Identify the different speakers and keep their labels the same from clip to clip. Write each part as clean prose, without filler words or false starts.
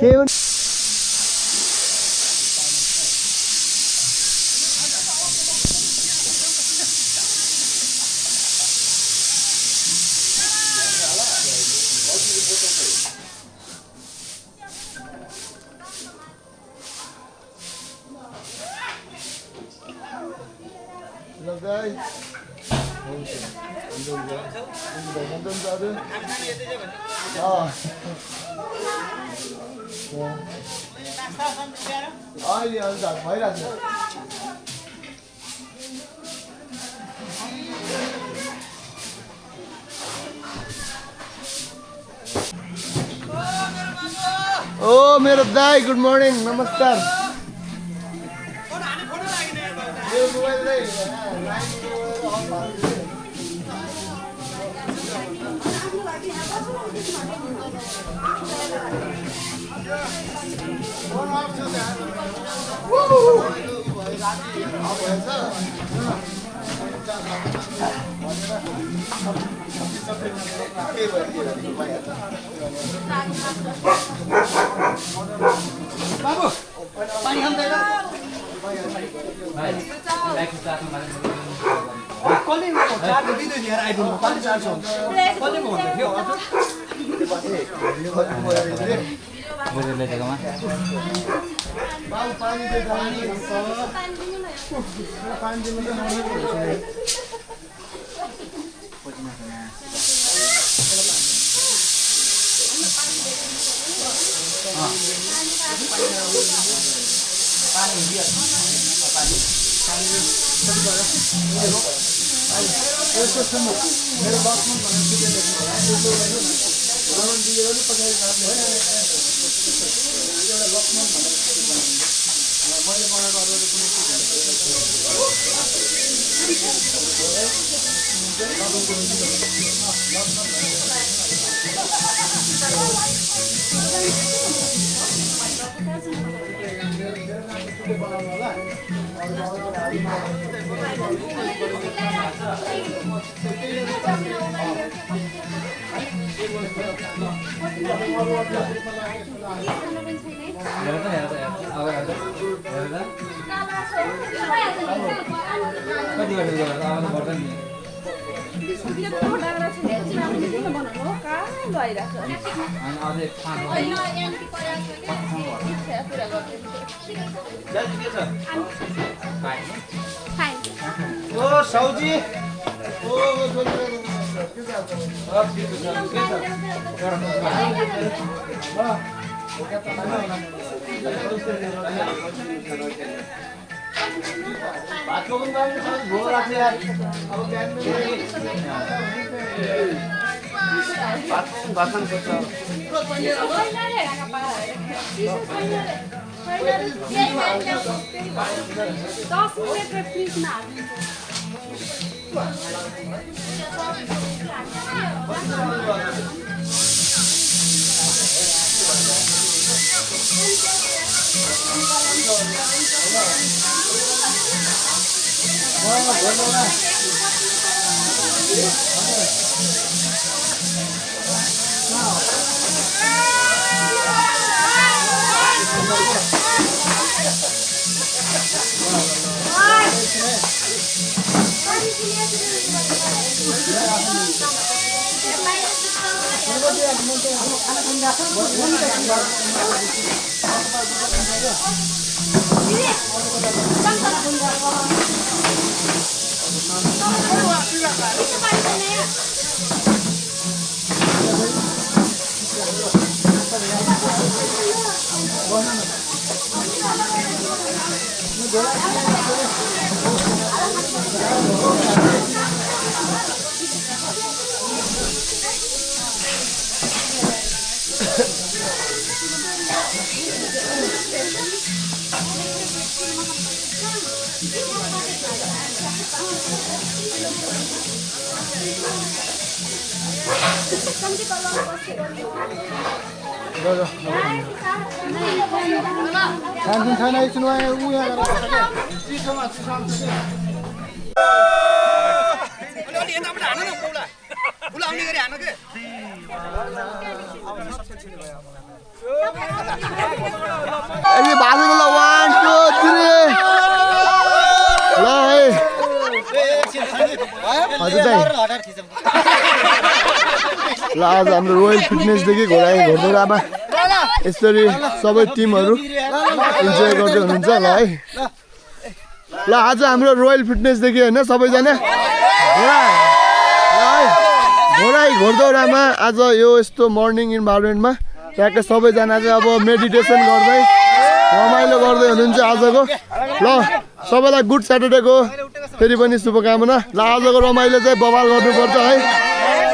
Speaker 1: के हो Guys. Oh, मेरो दाइ गुड मर्निङ नमस्कार
Speaker 2: बाबु पानी खाँदैन कसले चार्ज दिँदै लिएर आइपुग्नु पानी चार्ज हुन्छ कसले भन्दै थियो
Speaker 1: बाबु पानी दे पानी दिनु त
Speaker 2: पानी दियो पानी
Speaker 1: मेरो बक्समा
Speaker 2: ओ सौजी भातको पनि भो राख्छ यार अब बिहान भात खानु पर्छ
Speaker 1: खान्छन् छैन एकछिन उयो
Speaker 2: चिसोमा अलि यताबाट हान न फुला आउने गरी हान के
Speaker 1: ए बाजेको ल 1 2 3 ल है हजुर दाइ ल आज हाम्रो रोयल फिटनेसदेखि घोडदौडामा यसरी सबै टिमहरू इन्जोय गर्दै हुनुहुन्छ ल है ल आज हाम्रो रोयल फिटनेसदेखि होइन सबैजना घोडदौडामा आज यो यस्तो मर्निङ इन्भाइरोमेन्टमा ट्याक्कै सबैजना चाहिँ अब मेडिटेसन गर्दै रमाइलो गर्दै हुनुहुन्छ आजको ल सबैलाई गुड स्याटरडेको फेरि पनि शुभकामना ल आजको रमाइलो चाहिँ बवाल गर्नुपर्छ है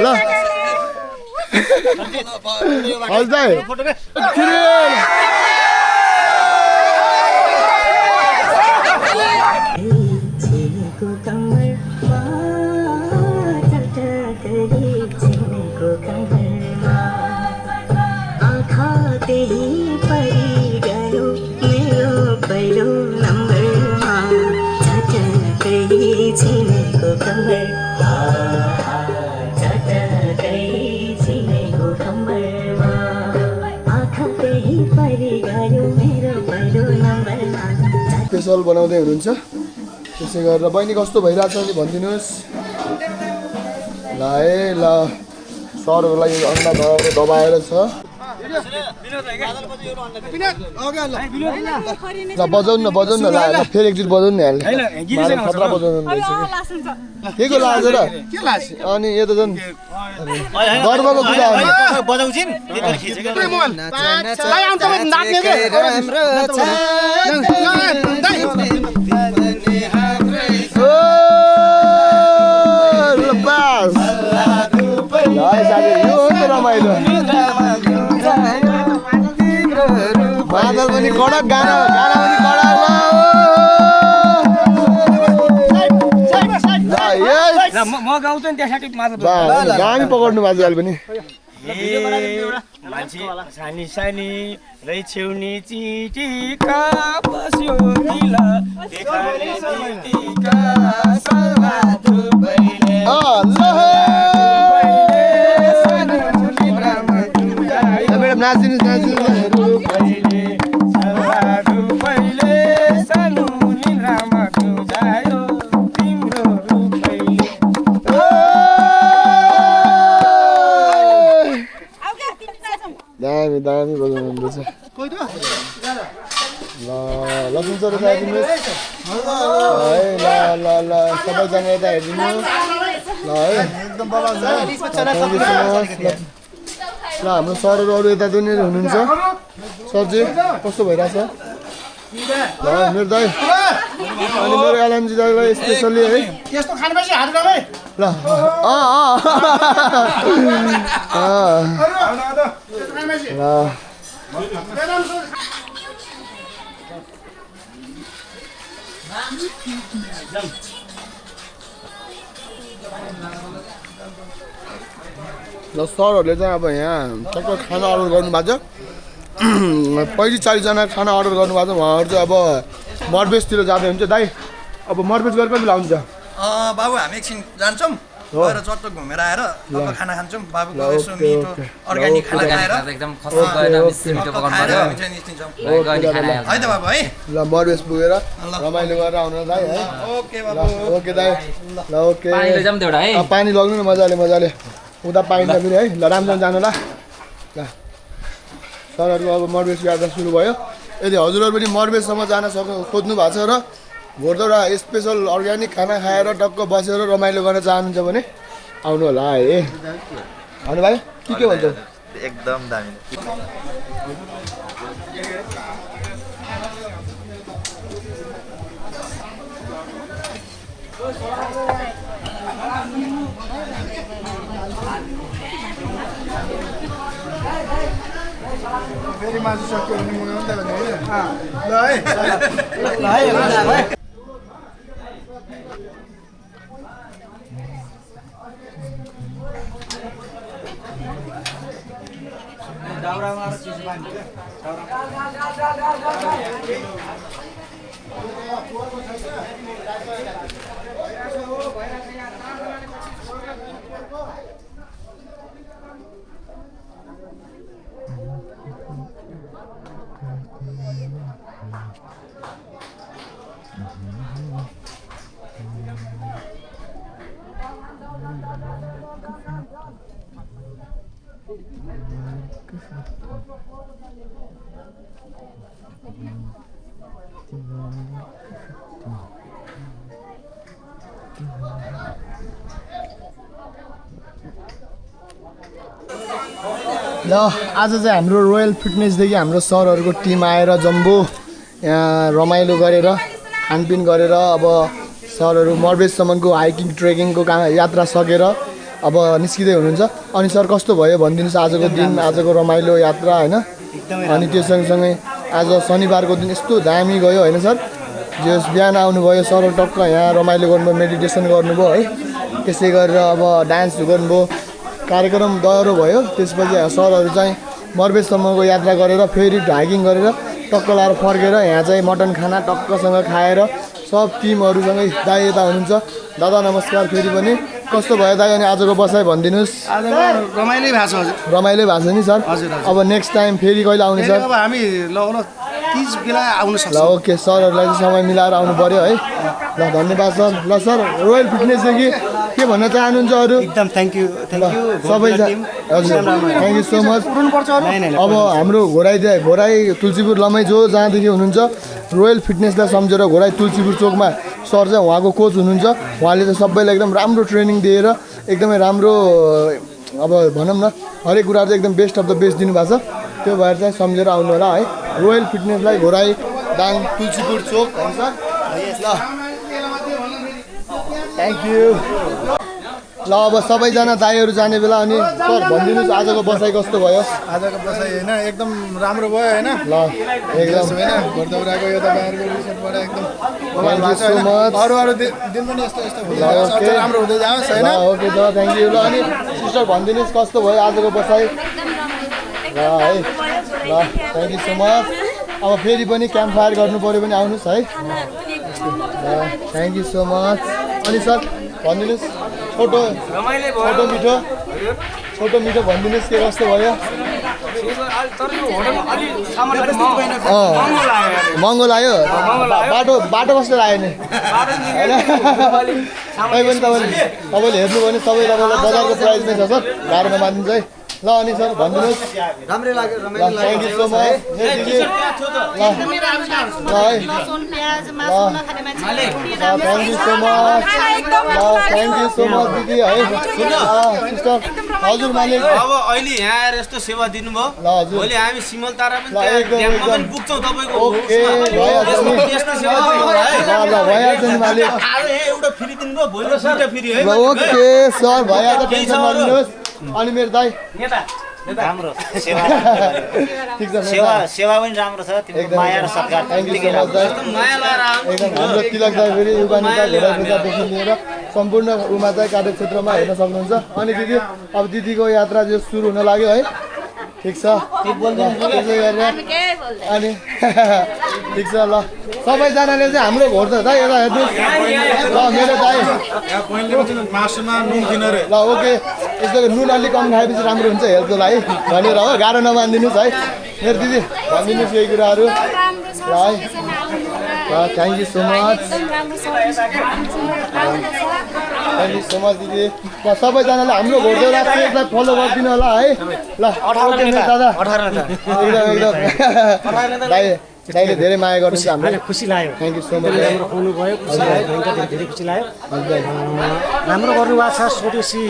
Speaker 1: ल हजुर दाइ स्पेसल बनाउँदै हुनुहुन्छ त्यसै गरेर बहिनी कस्तो भइरहेछ नि भनिदिनुहोस् ल है ल सरहरूको लागि अन्डा दबाएर छ ल बजाउनु न ल फेरि एकचोटि बजाउनु नि हाल्ने खतरा बजाउनु के को लाज र अनि यो त झन् गर्वको कुरा रमाइलो बादल पनि कडक गाना पनि कडक
Speaker 2: म गाउँछु नि त्यसरी
Speaker 1: गाडी पकाउनु बाजु अहिले पनि
Speaker 2: मान्छे सानी सानी रै छेउनी चिटिका बस्यो नीला देखाले चिटिका सर्वा दुबैले
Speaker 1: म्याडम नाचिदिनुहोस् दामी दामी बजाउनु हुँदैछ ल लक्ष्मी सर आइदिनुहोस् है ल सबैजना यता हेरिदिनुहोस् ल है एकदम ल हाम्रो सरहरू अरू यता पनि हुनुहुन्छ सरजी कस्तो भइरहेछ ल मेरो दाइ अनि मेरो एलएमजी दाइलाई स्पेसल्ली है
Speaker 2: त्यस्तो खानुपर्छ हात लगाइ
Speaker 1: ल ल सरहरूले चाहिँ अब यहाँ टक्क खाना अर्डर गर्नुभएको छ 35-40जना खाना अर्डर गर्नुभएको छ उहाँहरू चाहिँ अब मरबेसतिर जाँदै हुन्छ दाइ अब मरबेस गएर कति बेला हुन्छ
Speaker 3: बाबु हामी एकछिन जान्छौँ गएर चट्ट घुमेर आएर अब खाना खान्छौँ बाबुको यसो मिठो अर्ग्यानिक खाना खाएर
Speaker 4: एकदम खस्रो गएर मिठो पकाउनु पर्यो
Speaker 3: हामी चाहिँ निस्किन्छौँ है त बाबु है
Speaker 1: ल मरबेस पुगेर रमाइलो गरेर आउनु दाइ है
Speaker 3: ओके बाबु
Speaker 1: ओके दाइ ल ओके
Speaker 4: पानी लैजाउँ त एउटा है
Speaker 1: पानी लग्नु न मजाले उता पाइन्छ फेरि है ल राम्रोसँग जानु ल सरहरूको अब मरबेस यात्रा सुरु भयो यदि हजुरहरू पनि मरबेससम्म जान खोज्नु भएको छ र घोडदौडा स्पेसल अर्ग्यानिक खाना खाएर टक्क बसेर रमाइलो गर्न चाहनुहुन्छ भने आउनु होला है अनु भाइ के भन्छ
Speaker 3: एकदम दामी
Speaker 1: फेरि मासु सक्यो भने मुनाउनु त भने होइन ल है ल आज चाहिँ हाम्रो रोयल फिटनेसदेखि हाम्रो सरहरूको टिम आएर जम्बो यहाँ रमाइलो गरेर खानपिन गरेर अब सरहरू मर्बेससम्मको हाइकिङ ट्रेकिङको यात्रा सकेर अब निस्किँदै हुनुहुन्छ। अनि सर कस्तो भयो भनिदिनुहोस् आजको दिन, आजको रमाइलो यात्रा होइन? अनि त्यो सँगसँगै आज शनिबारको दिन यस्तो दामी गयो होइन सर? जे बिहान आउनुभयो सरहरू टक्क यहाँ रमाइलो गर्नुभयो, मेडिटेसन गर्नुभयो है, त्यसै गरेर अब डान्स गर्नुभयो, कार्यक्रम दह्रो भयो। त्यसपछि सरहरू चाहिँ मर्बेससम्मको यात्रा गरेर फेरि हाइकिङ गरेर टक्क लाएर फर्केर यहाँ चाहिँ मटन खाना टक्कसँग खाएर सब टिमहरूसँगै दाइ यता हुनुहुन्छ। दादा नमस्कार फेरि पनि। कस्तो भयो दाइ अनि आजको बसाइ भनिदिनुहोस्?
Speaker 2: आजको रमाइलो भएको छ हजुर।
Speaker 1: रमाइलो भएको छ नि सर?
Speaker 2: हजुर हजुर।
Speaker 1: अब नेक्स्ट टाइम फेरि कहिले आउने सर?
Speaker 2: अब हामी लगभग 30 बेला आउन
Speaker 1: ल
Speaker 2: सक्छौँ।
Speaker 1: ओके, सरहरूलाई चाहिँ समय मिलाएर आउनु पऱ्यो है। ल धन्यवाद सर। ल सर रोयल फिटनेसदेखि के भन्न चाहनुहुन्छ अरू?
Speaker 2: एकदम थ्याङ्क यू
Speaker 1: सबैजना हजुर थ्याङ्क यू सो मच। अब हाम्रो घोराई तुलसीपुर लमै जो जहाँदेखि हुनुहुन्छ रोयल फिटनेसलाई सम्झेर घोराई तुलसीपुर चोकमा सर चाहिँ उहाँको कोच हुनुहुन्छ। उहाँले चाहिँ सबैलाई एकदम राम्रो ट्रेनिङ दिएर एकदमै राम्रो अब भनौँ न हरेक कुराहरू चाहिँ एकदम बेस्ट अफ द बेस्ट दिनुभएको छ। त्यो भएर चाहिँ सम्झेर आउनु होला है। रोयल फिटनेसलाई घोराई दाङ तुलसीपुर चोक हुन्छ। ल थ्याङ्क यू। ल अब सबैजना दाइहरू जाने बेला अनि सर भनिदिनुहोस् आजको बसाइ कस्तो भयो?
Speaker 5: आजको बसाइ होइन एकदम राम्रो भयो होइन?
Speaker 1: ल एकदम
Speaker 5: होइन घरदौराको यो तपाईँहरूको रिसोर्टबाट एकदम
Speaker 1: थ्याङ्क यू सो मच।
Speaker 5: अरू दिन पनि यस्तो यस्तो
Speaker 1: ओके
Speaker 5: राम्रो हुँदै जाओस् होइन?
Speaker 1: Okay the thank you. ल अनि सिस्टर भनिदिनुहोस् कस्तो भयो आजको बसाइ? ल है ल थ्याङ्क यू सो मच। अब फेरि पनि क्याम्प फायर गर्नु पऱ्यो भने आउनुहोस् है। ल थ्याङ्क यू सो मच। अनि सर भनिदिनुहोस् छोटो मिठो भनिदिनुहोस् के कस्तो भयो? महँगो लाग्यो? बाटो कस्तो लाग्यो नि होइन? तपाईँले हेर्नु भने सबै तपाईँलाई बजारको प्राइसमै छ सर, गाह्रो नमानिदिन्छ है। ल अनि सर भनिदिनुहोस्।
Speaker 2: राम्रै लाग्यो
Speaker 1: थ्याङ्क यू सो मच। ल है थ्याङ्क यू सो मच। ल थ्याङ्क यू सो मच दिदी है। सिस्टर हजुर मालिक
Speaker 6: अब अहिले यहाँ आएर यस्तो सेवा दिनुभयो।
Speaker 1: ल हजुर
Speaker 6: भोलि हामी सिमलतारा पनि
Speaker 1: ल एकदम
Speaker 6: क्याम्पमा
Speaker 1: एकदम
Speaker 6: पनि पुग्छौँ तपाईँको
Speaker 1: ओके भइहाल्छ नि।
Speaker 6: यस्तो सेवा दिनुभयो है।
Speaker 1: ल भइहाल्छ नि मालिक।
Speaker 6: आज एउटा फ्री दिनुभयो, भोलि दुईटा फ्री है।
Speaker 1: ल ओके सर भइहाल्छ, टेन्सन नलिनुहोस्। अनि मेरो दाइ
Speaker 7: राम्रो सेवा
Speaker 1: ठिक छ
Speaker 7: सेवा पनि राम्रो छ। तिम्रो माया र सत्कार
Speaker 1: थ्याङ्क यू सो मच दाइ।
Speaker 6: माया लाएर आउनु।
Speaker 1: एकदम हाम्रो तिलक दाइ फेरि युगानिका घोडा पूजादेखि लिएर सम्पूर्ण उमा चाहिँ कार्यक्षेत्रमा हेर्न सक्नुहुन्छ। अनि दिदी अब दिदीको यात्रा जो सुरु हुन लाग्यो है। ठिक छ त्यसै गरेर अनि ठिक छ। ल सबैजनाले चाहिँ हाम्रो घोर त दाइ यता हेर्नुहोस्। ल मेरो दाइ
Speaker 5: मासुमा नुन किन रे?
Speaker 1: ल ओके यस्तो नुन अलिक कम खाएपछि राम्रो हुन्छ हेल्थको लागि भनेर हो, गाह्रो नमानिदिनुहोस् है। मेरो दिदी भनिदिनुहोस् यही कुराहरू ल है। ल thank you so much. Thank you so much दिदी। ल सबैजनाले हाम्रो घोडदौरा पेजलाई फलो गरिदिनु होला है। ल ओके मेरो दादा एकदम दाइले धेरै माया गर्नुहुन्छ हाम्रो।
Speaker 2: खुसी लाग्यो।
Speaker 1: Thank you so much.
Speaker 2: राम्रो खुवाउनु भयो, खुसी लाग्यो, धेरै खुसी लाग्यो। राम्रो गर्नुभएको छ। स्वदेशी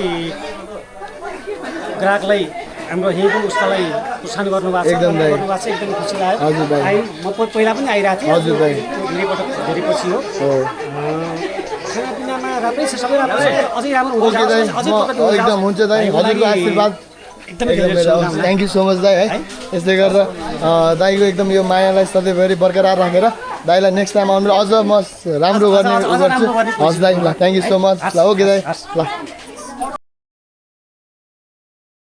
Speaker 2: ग्राहकलाई हाम्रो यहीँ पनि उसलाई प्रोत्साहन गर्नुभएको छ,
Speaker 1: एकदम दाइ
Speaker 2: गर्नुभएको छ। एकदम खुसी लाग्यो।
Speaker 1: हजुर दाइ।
Speaker 2: म पहिला पनि आइरहेको थिएँ।
Speaker 1: हजुर दाइ।
Speaker 2: धेरै पछि हो। खानापिनामा राम्रै छ, सबै राम्रो छ। अझै राम्रो हुँदै
Speaker 1: ओके दाइ
Speaker 2: जाओस्, अझै
Speaker 1: म
Speaker 2: प्रगति हुँदै
Speaker 1: एकदम
Speaker 2: जाओस्।
Speaker 1: हुन्छ दाइ। हजुरको आशीर्वाद
Speaker 2: एकदमै
Speaker 1: एकदम
Speaker 2: धेरै शुभकामना।
Speaker 1: थ्याङ्क यू सो मच दाइ है। यस्तै गरेर दाइको एकदम यो मायालाई सधैँभरि बरकरार राखेर दाइलाई नेक्स्ट टाइम आउनु अझ म राम्रो गर्ने गर्छु। हस् दाइ ल थ्याङ्क यू सो मच। ल ओके दाइ ल।